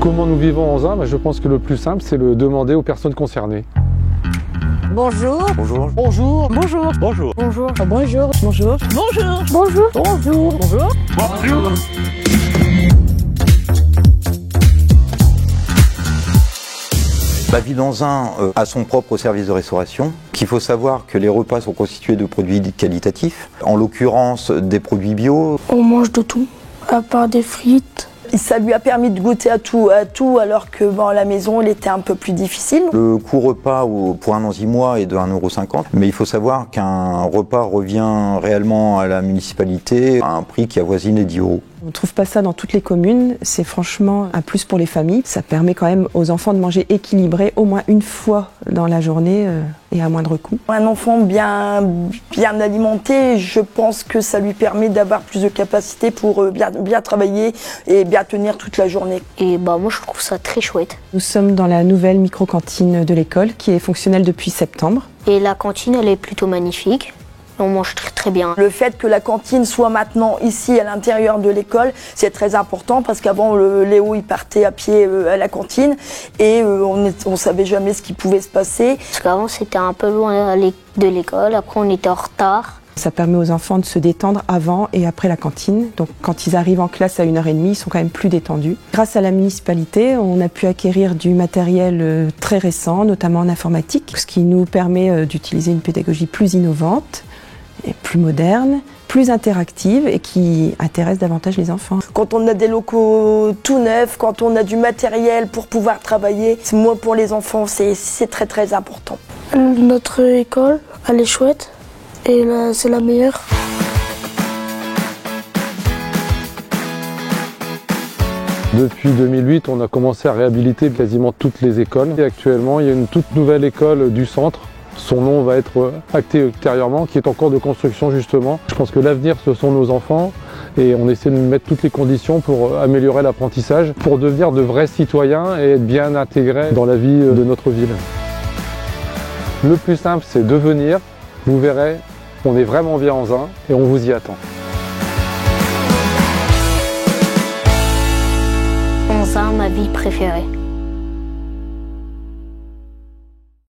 Comment nous vivons en Zin? Je pense que le plus simple, c'est le demander aux personnes concernées. Bonjour. Bonjour. Bonjour. Bonjour. Bonjour. Bonjour. Bonjour. Bonjour. Bonjour. Bonjour. Bonjour. Bonjour. Bonjour. La ville d'Anzin a son propre service de restauration. Il faut savoir que les repas sont constitués de produits qualitatifs, en l'occurrence des produits bio. On mange de tout, à part des frites. Ça lui a permis de goûter à tout alors que à la maison il était un peu plus difficile. Le coût repas pour un Anzimois est de 1,50 €, mais il faut savoir qu'un repas revient réellement à la municipalité à un prix qui avoisine les 10 €. On ne trouve pas ça dans toutes les communes, c'est franchement un plus pour les familles. Ça permet quand même aux enfants de manger équilibré au moins une fois dans la journée et à moindre coût. Un enfant bien alimenté, je pense que ça lui permet d'avoir plus de capacité pour bien travailler et bien tenir toute la journée. Et moi je trouve ça très chouette. Nous sommes dans la nouvelle micro-cantine de l'école qui est fonctionnelle depuis septembre. Et la cantine elle est plutôt magnifique. On mange très très bien. Le fait que la cantine soit maintenant ici à l'intérieur de l'école, c'est très important parce qu'avant Léo il partait à pied à la cantine et on savait jamais ce qui pouvait se passer. Parce qu'avant c'était un peu loin de l'école, après on était en retard. Ça permet aux enfants de se détendre avant et après la cantine. Donc quand ils arrivent en classe à 1h30, ils sont quand même plus détendus. Grâce à la municipalité, on a pu acquérir du matériel très récent, notamment en informatique, ce qui nous permet d'utiliser une pédagogie plus innovante, et plus moderne, plus interactive et qui intéresse davantage les enfants. Quand on a des locaux tout neufs, quand on a du matériel pour pouvoir travailler, moi pour les enfants c'est très très important. Notre école, elle est chouette et c'est la meilleure. Depuis 2008, on a commencé à réhabiliter quasiment toutes les écoles. Et actuellement, il y a une toute nouvelle école du centre. Son nom va être acté ultérieurement, qui est en cours de construction justement. Je pense que l'avenir, ce sont nos enfants et on essaie de mettre toutes les conditions pour améliorer l'apprentissage, pour devenir de vrais citoyens et être bien intégrés dans la vie de notre ville. Le plus simple, c'est de venir. Vous verrez, on est vraiment bien en Zin et on vous y attend. En Zin, ma ville préférée.